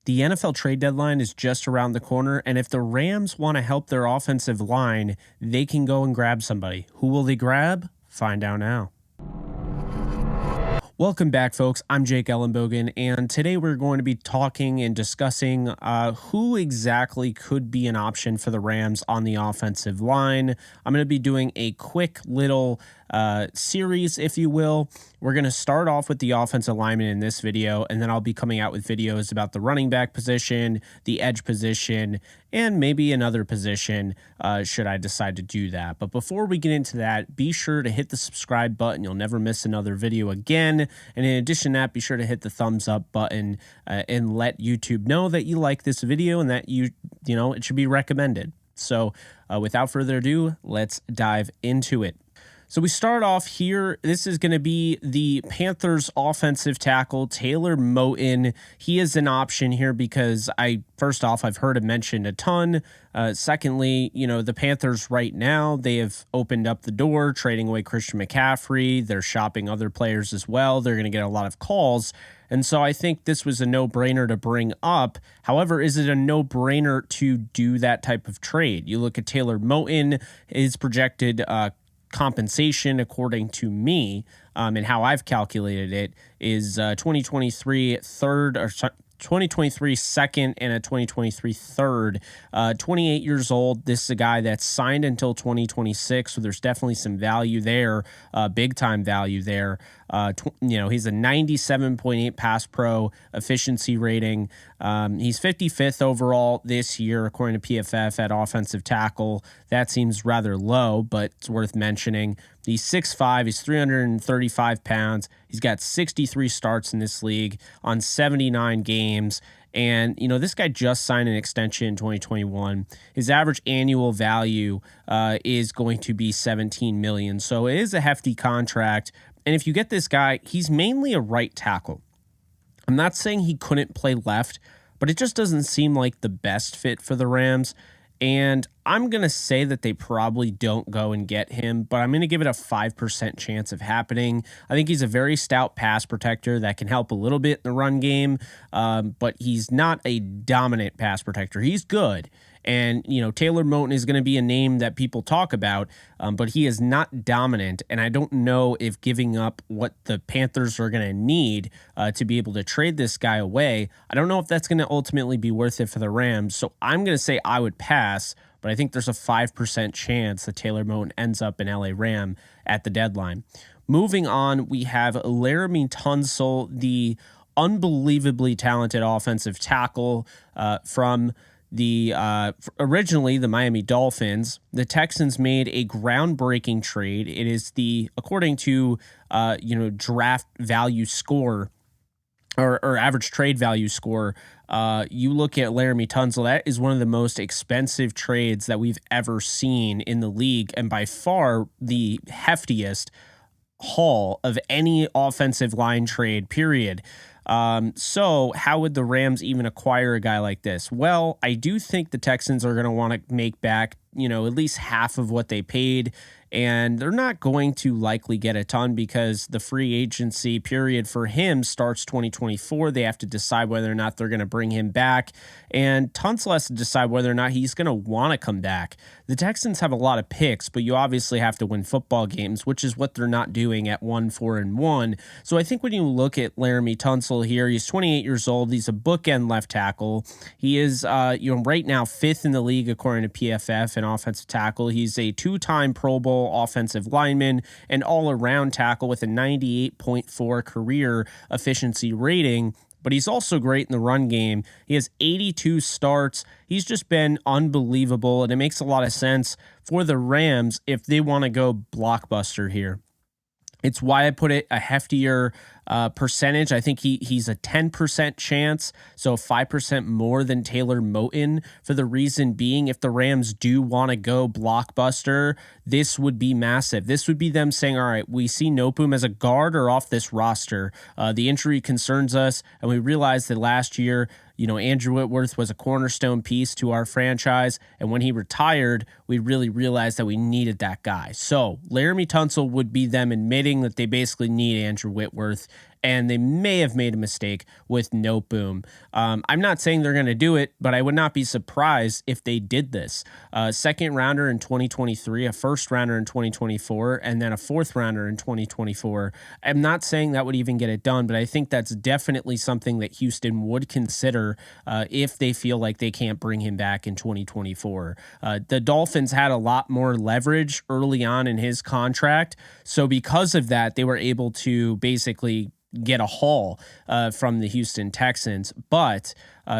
The NFL trade deadline is just around the corner, and if the Rams want to help their offensive line, they can go and grab somebody. Who will they grab? Find out now. Welcome back, folks. I'm Jake Ellenbogen, and today we're going to be talking and discussing who exactly could be an option for the Rams on the offensive line. I'm going to be doing a quick little series, if you will. We're going to start off with the offensive lineman in this video, and then I'll be coming out with videos about the running back position, the edge position, and maybe another position should I decide to do that. But before we get into that, be sure to hit the subscribe button. You'll never miss another video again. And in addition to that, be sure to hit the thumbs up button and let YouTube know that you like this video and that it should be recommended. So without further ado, let's dive into it. So we start off here. This is going to be the Panthers offensive tackle, Taylor Moton. He is an option here because first off, I've heard him mentioned a ton. Secondly, the Panthers right now, they have opened up the door, trading away Christian McCaffrey. They're shopping other players as well. They're going to get a lot of calls. And so I think this was a no-brainer to bring up. However, is it a no-brainer to do that type of trade? You look at Taylor Moton, his projected compensation, according to me, and how I've calculated it, is 2023 third or 2023 second and a 2023 third. 28 years old. This is a guy that's signed until 2026, so there's definitely some value there, big time value there. He's a 97.8 pass pro efficiency rating. He's 55th overall this year, according to PFF, at offensive tackle. That seems rather low, but it's worth mentioning. He's 6'5", he's 335 pounds. He's got 63 starts in this league on 79 games. And, this guy just signed an extension in 2021. His average annual value is going to be $17 million. So it is a hefty contract. And if you get this guy, he's mainly a right tackle. I'm not saying he couldn't play left, but it just doesn't seem like the best fit for the Rams. And I'm going to say that they probably don't go and get him, but I'm going to give it a 5% chance of happening. I think he's a very stout pass protector that can help a little bit in the run game, but he's not a dominant pass protector. He's good. And, Taylor Moton is going to be a name that people talk about, but he is not dominant. And I don't know if giving up what the Panthers are going to need to be able to trade this guy away, I don't know if that's going to ultimately be worth it for the Rams. So I'm going to say I would pass, but I think there's a 5% chance that Taylor Moton ends up an LA Ram at the deadline. Moving on, we have LAREMY TUNSIL, the unbelievably talented offensive tackle from originally the Miami Dolphins. The Texans made a groundbreaking trade. It is according to draft value score or average trade value score. You look at LAREMY TUNSIL, that is one of the most expensive trades that we've ever seen in the league, and by far the heftiest haul of any offensive line trade, period. So how would the Rams even acquire a guy like this? Well, I do think the Texans are going to want to make back, at least half of what they paid. And they're not going to likely get a ton because the free agency period for him starts 2024. They have to decide whether or not they're going to bring him back. And Tunsil has to decide whether or not he's going to want to come back. The Texans have a lot of picks, but you obviously have to win football games, which is what they're not doing at 1-4-1. So I think when you look at LAREMY TUNSIL here, he's 28 years old. He's a bookend left tackle. He is, right now 5th in the league according to PFF in offensive tackle. He's a 2-time Pro Bowl offensive lineman and all-around tackle with a 98.4 career efficiency rating. But he's also great in the run game. He has 82 starts. He's just been unbelievable, and it makes a lot of sense for the Rams if they want to go blockbuster here. It's why I put it a heftier percentage. I think he's a 10% chance, so 5% more than Taylor Moton, for the reason being, if the Rams do want to go blockbuster, this would be massive. This would be them saying, all right, we see Nopum as a guard or off this roster. The injury concerns us, and we realized that last year, Andrew Whitworth was a cornerstone piece to our franchise, and when he retired, we really realized that we needed that guy. So LAREMY TUNSIL would be them admitting that they basically need Andrew Whitworth, and they may have made a mistake with no boom. I'm not saying they're going to do it, but I would not be surprised if they did this. Second rounder in 2023, a first rounder in 2024, and then a fourth rounder in 2024. I'm not saying that would even get it done, but I think that's definitely something that Houston would consider if they feel like they can't bring him back in 2024. The Dolphins had a lot more leverage early on in his contract, so because of that, they were able to basically get a haul from the Houston Texans. But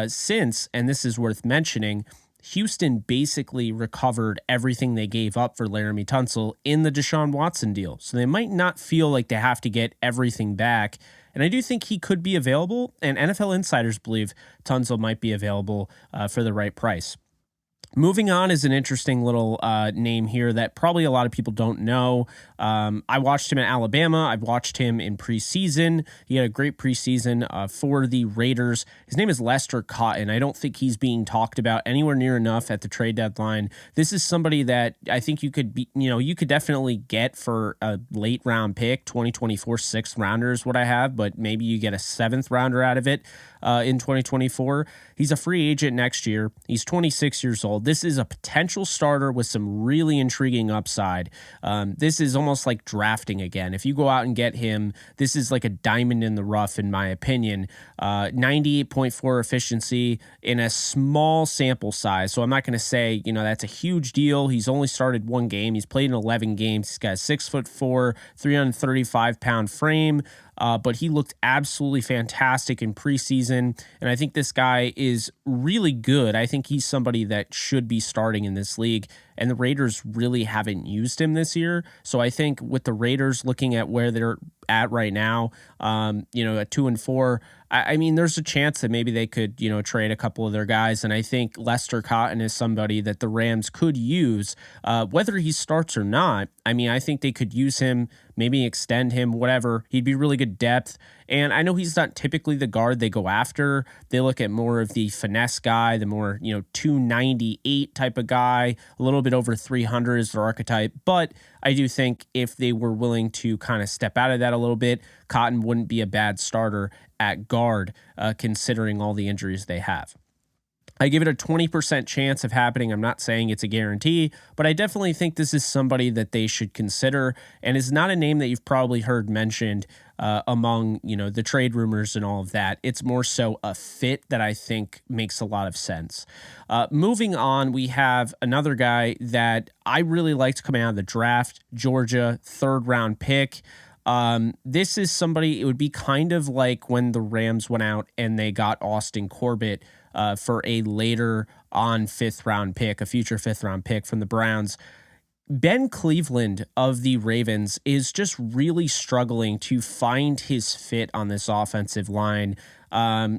since, and this is worth mentioning, Houston basically recovered everything they gave up for LAREMY TUNSIL in the Deshaun Watson deal. So they might not feel like they have to get everything back. And I do think he could be available, and NFL insiders believe TUNSIL might be available for the right price. Moving on is an interesting little name here that probably a lot of people don't know. I watched him in Alabama. I've watched him in preseason. He had a great preseason for the Raiders. His name is Lester Cotton. I don't think he's being talked about anywhere near enough at the trade deadline. This is somebody that I think you could be, you could definitely get for a late round pick. 2024 sixth rounder is what I have, but maybe you get a seventh rounder out of it in 2024. He's a free agent next year. He's 26 years old. This is a potential starter with some really intriguing upside. This is almost like drafting again. If you go out and get him, this is like a diamond in the rough, in my opinion. 98.4 efficiency in a small sample size. So I'm not going to say, that's a huge deal. He's only started one game. He's played in 11 games. He's got a 6'4", 335-pound frame. But he looked absolutely fantastic in preseason, and I think this guy is really good. I think he's somebody that should be starting in this league, and the Raiders really haven't used him this year. So I think with the Raiders looking at where they're at right now, at 2-4, I mean, there's a chance that maybe they could, trade a couple of their guys. And I think Lester Cotton is somebody that the Rams could use, whether he starts or not. I mean, I think they could use him, maybe extend him, whatever. He'd be really good depth. And I know he's not typically the guard they go after. They look at more of the finesse guy, the more, 298 type of guy, a little bit over 300 is their archetype. But I do think if they were willing to kind of step out of that a little bit, Cotton wouldn't be a bad starter at guard, considering all the injuries they have. I give it a 20% chance of happening. I'm not saying it's a guarantee, but I definitely think this is somebody that they should consider, and is not a name that you've probably heard mentioned among, the trade rumors and all of that. It's more so a fit that I think makes a lot of sense. Moving on, we have another guy that I really liked coming out of the draft, Georgia, third-round pick. This is somebody, it would be kind of like when the Rams went out and they got Austin Corbett for a later on fifth round pick, a future fifth round pick from the Browns. Ben Cleveland of the Ravens is just really struggling to find his fit on this offensive line.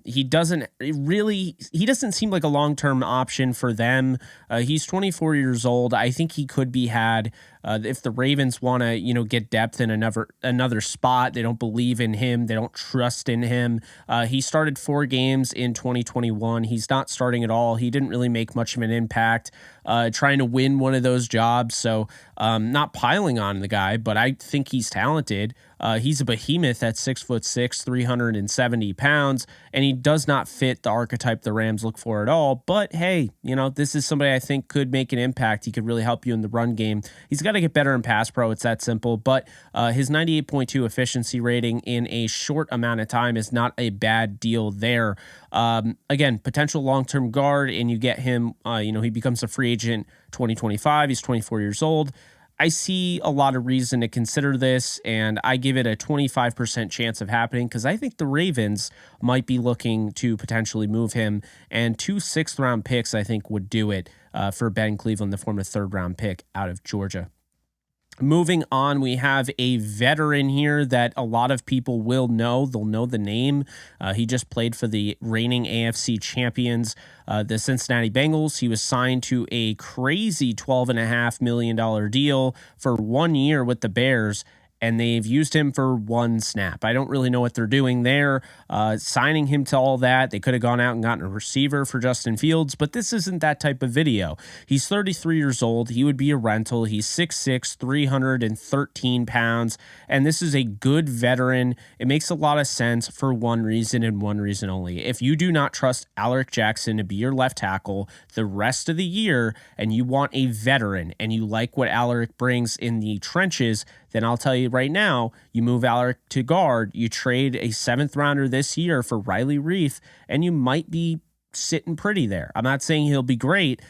He doesn't seem like a long-term option for them. He's 24 years old. I think he could be had if the Ravens want to, get depth in another spot. They don't believe in him. They don't trust in him. He started 4 games in 2021. He's not starting at all. He didn't really make much of an impact trying to win one of those jobs. So not piling on the guy, but I think he's talented. He's a behemoth at 6'6", 370 pounds, and he does not fit the archetype the Rams look for at all. But hey, this is somebody I think could make an impact. He could really help you in the run game. He's got to get better in pass pro. It's that simple. But his 98.2 efficiency rating in a short amount of time is not a bad deal there. Again, potential long-term guard, and you get him, he becomes a free agent 2025. He's 24 years old. I see a lot of reason to consider this, and I give it a 25% chance of happening because I think the Ravens might be looking to potentially move him, and 2 sixth-round picks I think would do it for Ben Cleveland, the former third-round pick out of Georgia. Moving on, we have a veteran here that a lot of people will know. They'll know the name. He just played for the reigning AFC champions, the Cincinnati Bengals. He was signed to a crazy $12.5 million deal for 1 year with the Bears. and they've used him for one snap. I don't really know what they're doing there, signing him to all that. They could have gone out and gotten a receiver for Justin Fields, but this isn't that type of video. He's 33 years old. He would be a rental. He's 6'6", 313 pounds, and this is a good veteran. It makes a lot of sense for one reason and one reason only. If you do not trust Alaric Jackson to be your left tackle the rest of the year, and you want a veteran, and you like what Alaric brings in the trenches, then I'll tell you right now, you move Alaric to guard, you trade a 7th rounder this year for Riley Reef, and you might be sitting pretty there. I'm not saying he'll be great.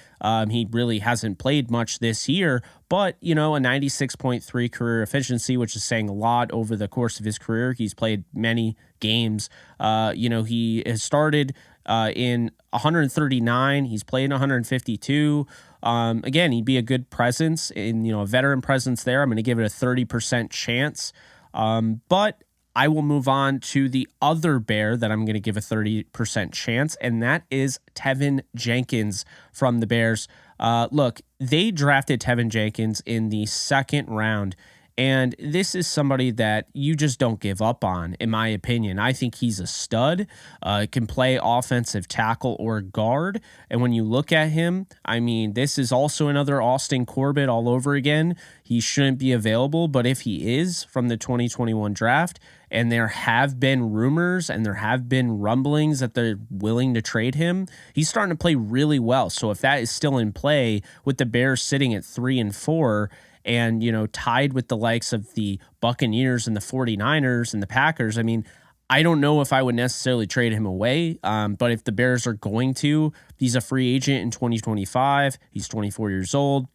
He really hasn't played much this year, but, a 96.3 career efficiency, which is saying a lot over the course of his career. He's played many games. He has started in 139. He's played in 152. Again, he'd be a good presence in, a veteran presence there. I'm going to give it a 30% chance. But I will move on to the other Bear that I'm going to give a 30% chance, and that is TEVEN Jenkins from the Bears. Look, they drafted TEVEN Jenkins in the 2nd round, and this is somebody that you just don't give up on, in my opinion. I think he's a stud, can play offensive tackle or guard. And when you look at him, this is also another Austin Corbett all over again. He shouldn't be available, but if he is from the 2021 draft, and there have been rumors and there have been rumblings that they're willing to trade him, he's starting to play really well. So if that is still in play with the Bears sitting at 3-4, and, tied with the likes of the Buccaneers and the 49ers and the Packers, I don't know if I would necessarily trade him away, but if the Bears are going to, he's a free agent in 2025. He's 24 years old,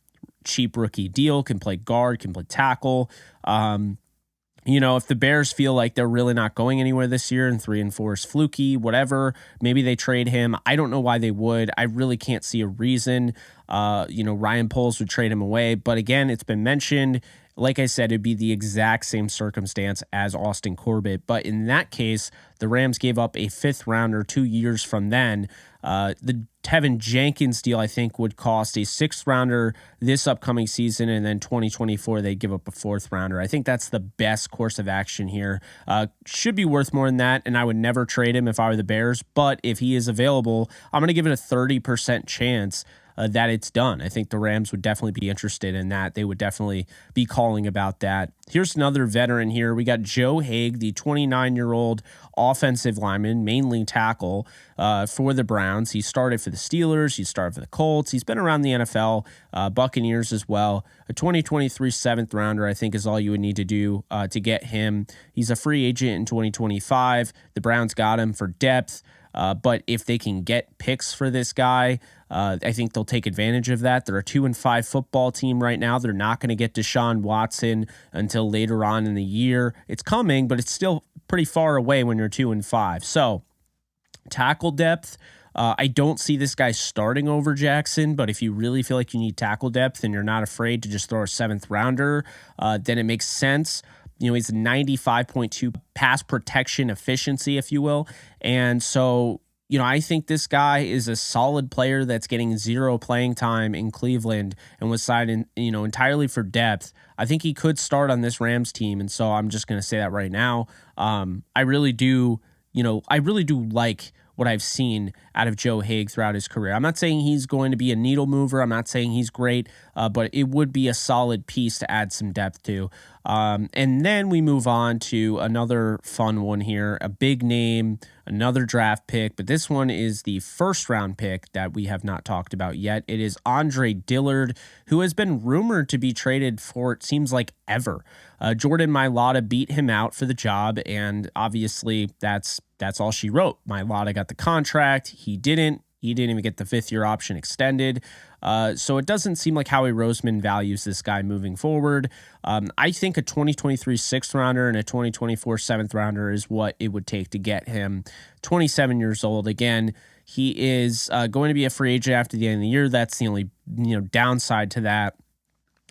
cheap rookie deal, can play guard, can play tackle. If the Bears feel like they're really not going anywhere this year and 3-4 is fluky, whatever, maybe they trade him. I don't know why they would. I really can't see a reason. Ryan Poles would trade him away. But again, it's been mentioned. Like I said, it'd be the exact same circumstance as Austin Corbett. But in that case, the Rams gave up a 5th rounder 2 years from then. The TEVEN Jenkins deal, I think, would cost a 6th rounder this upcoming season, and then 2024, they'd give up a 4th rounder. I think that's the best course of action here. Should be worth more than that, and I would never trade him if I were the Bears. But if he is available, I'm going to give it a 30% chance that it's done. I think the Rams would definitely be interested in that. They would definitely be calling about that. Here's another veteran here. We got Joe Haeg, the 29-year-old offensive lineman, mainly tackle for the Browns. He started for the Steelers. He started for the Colts. He's been around the NFL, Buccaneers as well. A 2023 7th rounder, I think, is all you would need to do to get him. He's a free agent in 2025. The Browns got him for depth. But if they can get picks for this guy, I think they'll take advantage of that. They're a 2-5 football team right now. They're not going to get Deshaun Watson until later on in the year. It's coming, but it's still pretty far away when you're 2-5. So tackle depth, I don't see this guy starting over Jackson, but if you really feel like you need tackle depth and you're not afraid to just throw a 7th rounder, then it makes sense. He's a 95.2 pass protection efficiency, if you will. And so, I think this guy is a solid player that's getting 0 playing time in Cleveland and was signed in, entirely for depth. I think he could start on this Rams team. And so I'm just going to say that right now. I really do like what I've seen out of Joe Haeg throughout his career. I'm not saying he's going to be a needle mover. I'm not saying he's great, but it would be a solid piece to add some depth to. And then we move on to another fun one here, a big name, another draft pick, but this one is the 1st round pick that we have not talked about yet. It is Andre Dillard, who has been rumored to be traded for, it seems like, ever. Jordan Mailata beat him out for the job, and obviously that's all she wrote. Mailata got the contract. He didn't even get the 5th-year option extended. So it doesn't seem like Howie Roseman values this guy moving forward. I think a 2023 6th rounder and a 2024 7th rounder is what it would take to get him. 27 years old. Again, he is going to be a free agent after the end of the year. That's the only downside to that.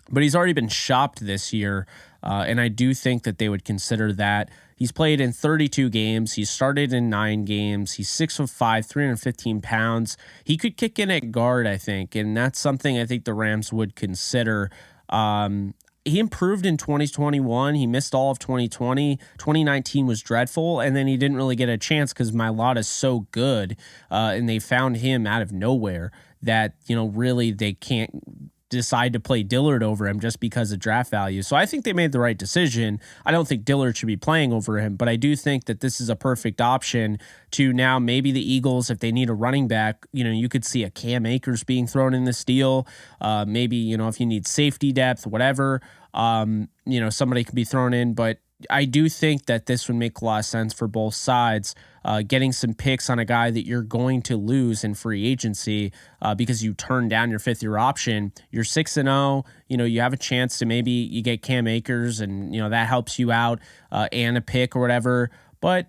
But he's already been shopped this year, and I do think that they would consider that. He's played in 32 games. He's started in 9 games. He's 6'5", 315 pounds. He could kick in at guard, I think, and that's something I think the Rams would consider. he improved in 2021. He missed all of 2020. 2019 was dreadful, and then he didn't really get a chance because Mailata's so good, and they found him out of nowhere that, really they can't decide to play Dillard over him just because of draft value. So I think they made the right decision. I don't think Dillard should be playing over him, but I do think that this is a perfect option to now maybe the Eagles, if they need a running back, you could see a Cam Akers being thrown in this deal. Maybe, if you need safety depth, whatever, somebody could be thrown in, but I do think that this would make a lot of sense for both sides. Getting some picks on a guy that you're going to lose in free agency because you turned down your fifth-year option. You're 6-0. You have a chance to maybe you get Cam Akers, and that helps you out and a pick or whatever. But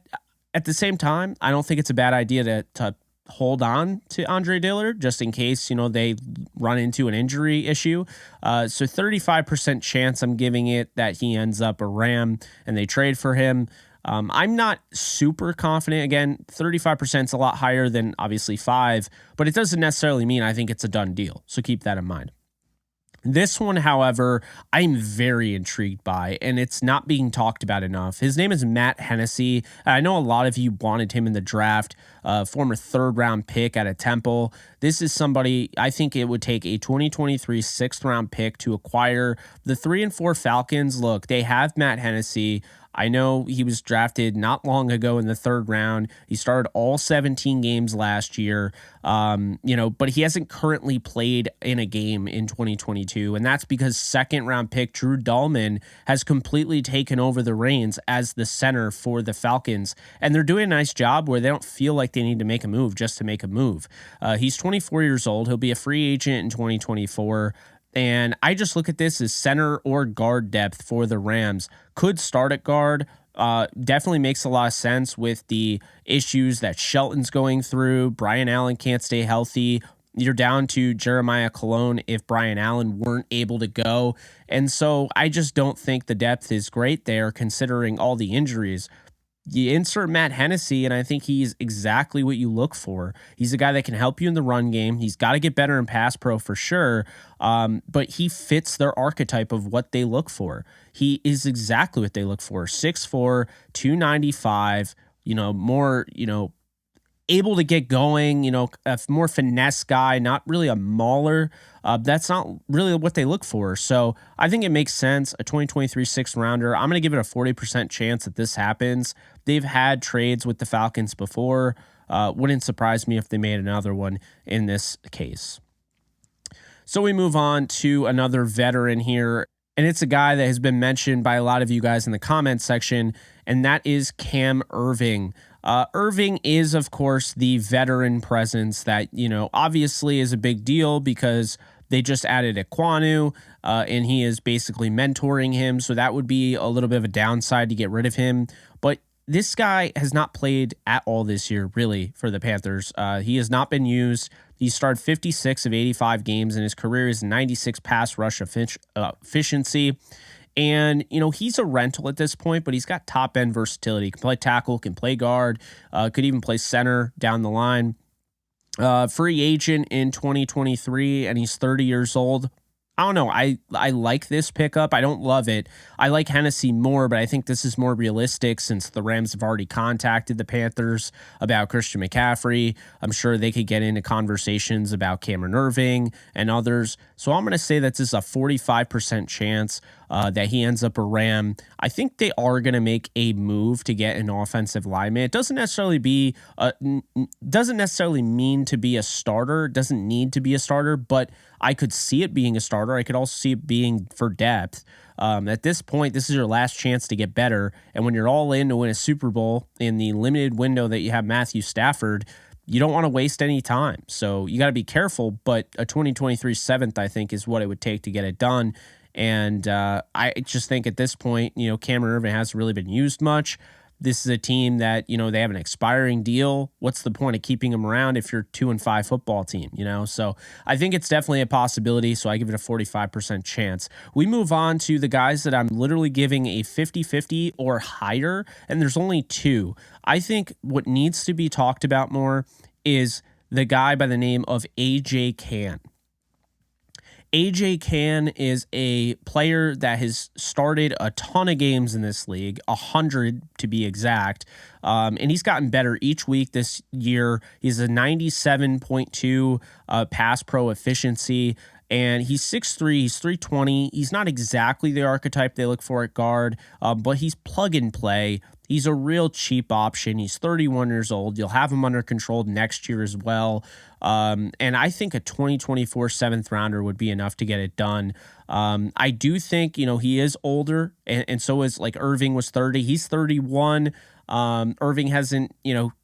at the same time, I don't think it's a bad idea to hold on to Andre Dillard just in case, they run into an injury issue. So 35% chance I'm giving it that he ends up a Ram and they trade for him. I'm not super confident. Again, 35% is a lot higher than obviously 5, but it doesn't necessarily mean I think it's a done deal. So keep that in mind. This one, however, I'm very intrigued by, and it's not being talked about enough. His name is Matt Hennessy. I know a lot of you wanted him in the draft, former third-round pick out of Temple. This is somebody, I think it would take a 2023 sixth-round pick to acquire. The 3 and 4 Falcons, look, they have Matt Hennessy. I know he was drafted not long ago in the third round. He started all 17 games last year, but he hasn't currently played in a game in 2022, and that's because second-round pick Drew Dahlman has completely taken over the reins as the center for the Falcons, and they're doing a nice job where they don't feel like they need to make a move just to make a move. He's 24 years old. He'll be a free agent in 2024. And I just look at this as center or guard depth for the Rams. Could start at guard. Definitely makes a lot of sense with the issues that Shelton's going through. Brian Allen can't stay healthy. You're down to Jeremiah Colon if Brian Allen weren't able to go. And so I just don't think the depth is great there considering all the injuries. You insert Matt Hennessy, and I think he's exactly what you look for. He's a guy that can help you in the run game. He's got to get better in pass pro for sure, but he fits their archetype of what they look for. He is exactly what they look for. 6'4", 295, more, able to get going, a more finesse guy, not really a mauler. That's not really what they look for. So I think it makes sense. A 2023 sixth rounder. I'm going to give it a 40% chance that this happens. They've had trades with the Falcons before. Wouldn't surprise me if they made another one in this case. So we move on to another veteran here, and it's a guy that has been mentioned by a lot of you guys in the comments section, and that is Cam Erving. Erving is, of course, the veteran presence that, obviously is a big deal because they just added Ekwonu, and he is basically mentoring him. So that would be a little bit of a downside to get rid of him. But this guy has not played at all this year, really, for the Panthers. He has not been used. He started 56 of 85 games, and his career is 96 pass rush efficiency. And, he's a rental at this point, but he's got top-end versatility. He can play tackle, can play guard, could even play center down the line. Free agent in 2023, and he's 30 years old. I don't know. I like this pickup. I don't love it. I like Hennessy more, but I think this is more realistic since the Rams have already contacted the Panthers about Christian McCaffrey. I'm sure they could get into conversations about Cameron Erving and others. So I'm going to say that this is a 45% chance that he ends up a Ram. I think they are going to make a move to get an offensive lineman. It doesn't necessarily mean to be a starter. It doesn't need to be a starter, but I could see it being a starter. I could also see it being for depth. At this point, this is your last chance to get better. And when you're all in to win a Super Bowl in the limited window that you have Matthew Stafford, you don't want to waste any time. So you got to be careful, but a 2023 seventh, I think, is what it would take to get it done. And I just think at this point, Cameron Erving hasn't really been used much. This is a team that, they have an expiring deal. What's the point of keeping them around if you're 2-5 football team, So I think it's definitely a possibility. So I give it a 45% chance. We move on to the guys that I'm literally giving a 50-50 or higher. And there's only 2. I think what needs to be talked about more is the guy by the name of AJ Cann. AJ Can is a player that has started a ton of games in this league, 100 to be exact. And he's gotten better each week this year. He's a 97.2 pass pro efficiency. And he's 6'3", he's 320. He's not exactly the archetype they look for at guard, but he's plug and play. He's a real cheap option. He's 31 years old. You'll have him under control next year as well. And I think a 2024 seventh rounder would be enough to get it done. I do think, he is older, and so is like Irving was 30. He's 31. Irving hasn't,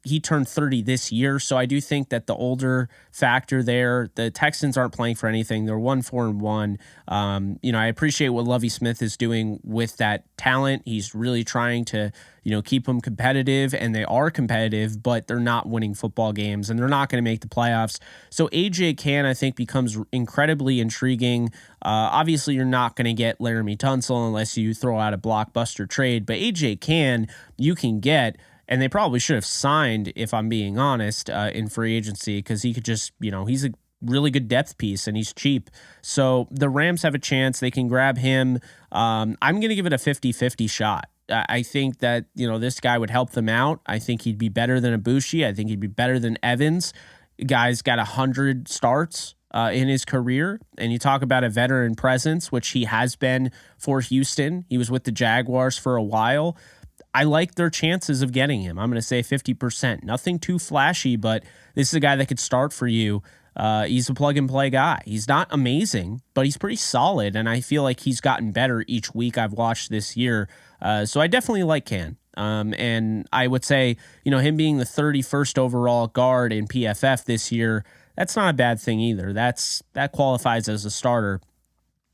he turned 30 this year. So I do think that the older factor there, the Texans aren't playing for anything. They're 1-4-1. I appreciate what Lovie Smith is doing with that talent. He's really trying to, keep them competitive, and they are competitive, but they're not winning football games, and they're not going to make the playoffs. So AJ Can, I think, becomes incredibly intriguing. Obviously, you're not going to get LAREMY TUNSIL unless you throw out a blockbuster trade, but AJ Can, you can get, and they probably should have signed, if I'm being honest, in free agency, because he could just, he's a really good depth piece, and he's cheap. So the Rams have a chance. They can grab him. I'm going to give it a 50-50 shot. I think that, this guy would help them out. I think he'd be better than Ibushi. I think he'd be better than Evans. Guy's got 100 starts in his career. And you talk about a veteran presence, which he has been for Houston. He was with the Jaguars for a while. I like their chances of getting him. I'm going to say 50%. Nothing too flashy, but this is a guy that could start for you. He's a plug-and-play guy. He's not amazing, but he's pretty solid, and I feel like he's gotten better each week I've watched this year. So I definitely like Can. And I would say, him being the 31st overall guard in PFF this year, that's not a bad thing either. That qualifies as a starter,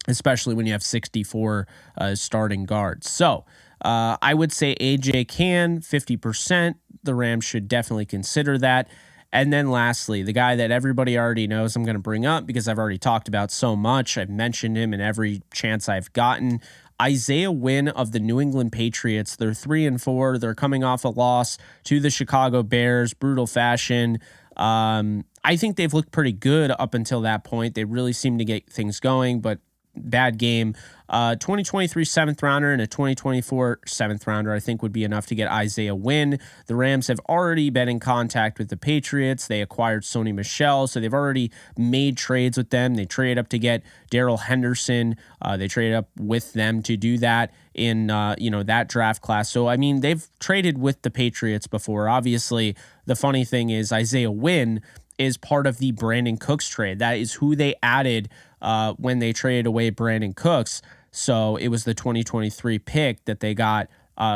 especially when you have 64 starting guards. So I would say AJ Can, 50%. The Rams should definitely consider that. And then lastly, the guy that everybody already knows I'm going to bring up because I've already talked about so much. I've mentioned him in every chance I've gotten. Isaiah Wynn of the New England Patriots. They're 3-4. They're coming off a loss to the Chicago Bears, brutal fashion. I think they've looked pretty good up until that point. They really seem to get things going, but bad game. 2023 seventh rounder and a 2024 seventh rounder, I think, would be enough to get Isaiah Wynn. The Rams have already been in contact with the Patriots. They acquired Sony Michel, so they've already made trades with them. They traded up to get Darrell Henderson. They traded up with them to do that in that draft class. So I mean, they've traded with the Patriots before. Obviously, the funny thing is Isaiah Wynn is part of the Brandon Cooks trade. That is who they added when they traded away Brandon Cooks. So it was the 2023 pick that they got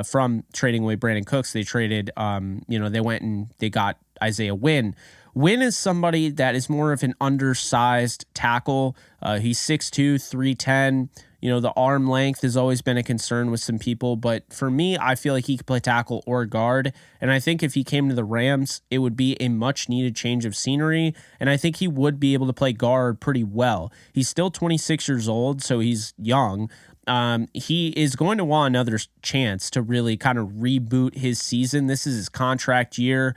from trading away Brandon Cooks. They traded, they went and they got Isaiah Wynn. Wynn is somebody that is more of an undersized tackle. He's 6'2", 310. The arm length has always been a concern with some people, but for me, I feel like he could play tackle or guard, and I think if he came to the Rams, it would be a much-needed change of scenery, and I think he would be able to play guard pretty well. He's still 26 years old, so he's young. He is going to want another chance to really kind of reboot his season. This is his contract year.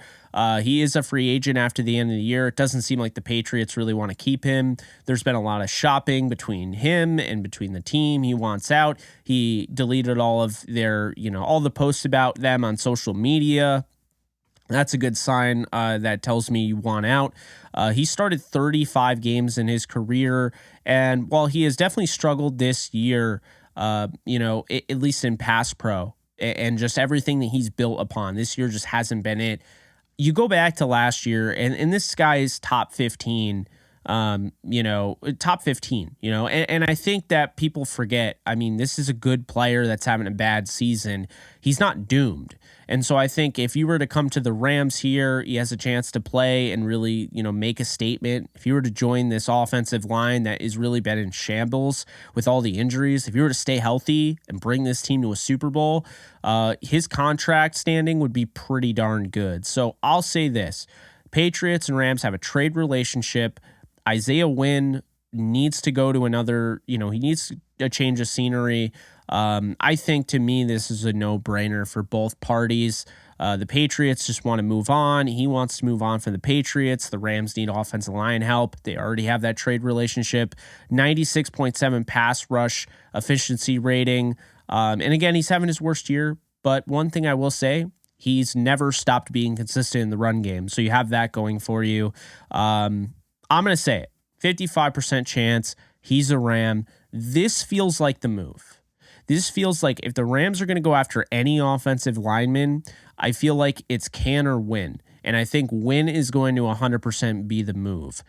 He is a free agent after the end of the year. It doesn't seem like the Patriots really want to keep him. There's been a lot of shopping between him and between the team. He wants out. He deleted all of their, all the posts about them on social media. That's a good sign that tells me you want out. He started 35 games in his career, and while he has definitely struggled this year, at least in pass pro and just everything that he's built upon, this year just hasn't been it. You go back to last year, and this guy's top 15, top 15, and I think that people forget, this is a good player that's having a bad season. He's not doomed. And so I think if you were to come to the Rams here, he has a chance to play and really, make a statement. If you were to join this offensive line that has really been in shambles with all the injuries, if you were to stay healthy and bring this team to a Super Bowl, his contract standing would be pretty darn good. So I'll say this. Patriots and Rams have a trade relationship. Isaiah Wynn needs to go to another, he needs a change of scenery. I think to me, this is a no-brainer for both parties. The Patriots just want to move on. He wants to move on from the Patriots. The Rams need offensive line help. They already have that trade relationship. 96.7 pass rush efficiency rating. And again, he's having his worst year. But one thing I will say, he's never stopped being consistent in the run game. So you have that going for you. I'm going to say it. 55% chance he's a Ram. This feels like the move. This feels like if the Rams are going to go after any offensive lineman, I feel like it's can or Wynn. And I think Wynn is going to 100% be the move.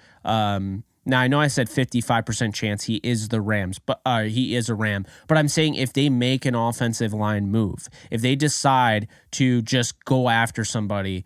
Now, I know I said 55% chance he is the Rams, but he is a Ram. But I'm saying if they make an offensive line move, if they decide to just go after somebody,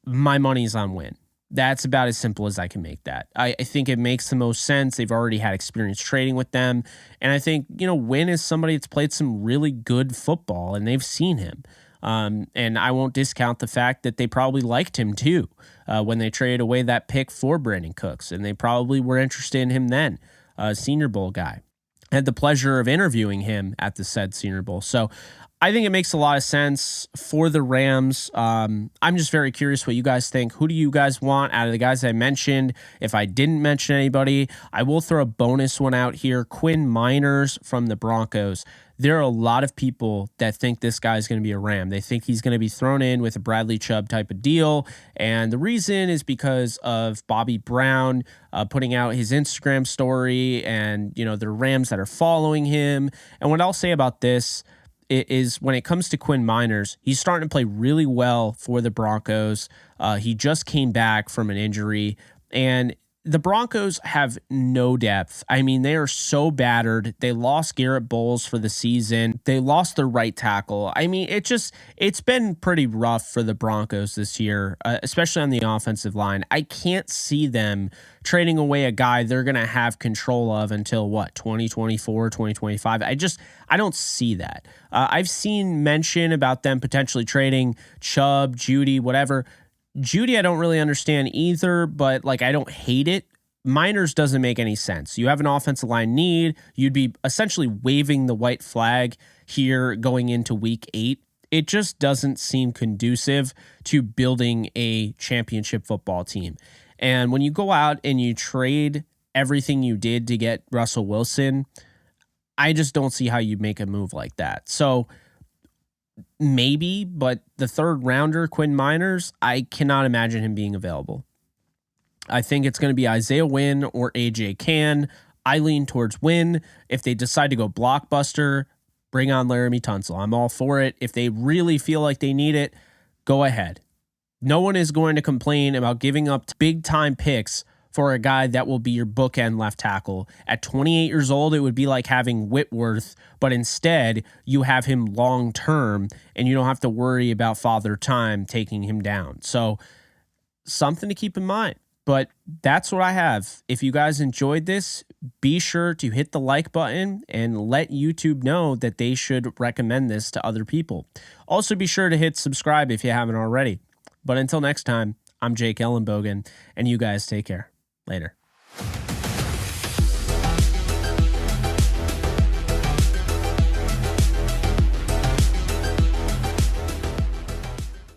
my money's on Wynn. That's about as simple as I can make that. I think it makes the most sense. They've already had experience trading with them. And I think, Wynn is somebody that's played some really good football, and they've seen him. And I won't discount the fact that they probably liked him too when they traded away that pick for Brandon Cooks. And they probably were interested in him then, Senior Bowl guy. I had the pleasure of interviewing him at the said Senior Bowl. So I think it makes a lot of sense for the Rams. I'm just very curious what you guys think. Who do you guys want out of the guys I mentioned? If I didn't mention anybody, I will throw a bonus one out here. Quinn Miners from the Broncos. There are a lot of people that think this guy is going to be a Ram. They think he's going to be thrown in with a Bradley Chubb type of deal. And the reason is because of Bobby Brown putting out his Instagram story and, the Rams that are following him. And what I'll say about this is when it comes to Quinn Miners, he's starting to play really well for the Broncos. He just came back from an injury, and the Broncos have no depth. I mean, they are so battered. They lost Garrett Bowles for the season. They lost their right tackle. I mean, it's been pretty rough for the Broncos this year, especially on the offensive line. I can't see them trading away a guy they're going to have control of until 2024, 2025. I don't see that. I've seen mention about them potentially trading Chubb, Judy, whatever. Judy, I don't really understand either, but I don't hate it. Miners doesn't make any sense. You have an offensive line need. You'd be essentially waving the white flag here going into week 8. It just doesn't seem conducive to building a championship football team. And when you go out and you trade everything you did to get Russell Wilson, I just don't see how you make a move like that. So maybe, but the third rounder, Quinn Miners, I cannot imagine him being available. I think it's going to be Isaiah Wynn or AJ Cann. I lean towards Wynn. If they decide to go blockbuster, bring on LAREMY TUNSIL. I'm all for it. If they really feel like they need it, go ahead. No one is going to complain about giving up big time picks for a guy that will be your bookend left tackle. At 28 years old, it would be like having Whitworth, but instead you have him long term and you don't have to worry about Father Time taking him down. So something to keep in mind. But that's what I have. If you guys enjoyed this, be sure to hit the like button and let YouTube know that they should recommend this to other people. Also, be sure to hit subscribe if you haven't already. But until next time, I'm Jake Ellenbogen, and you guys take care. Later.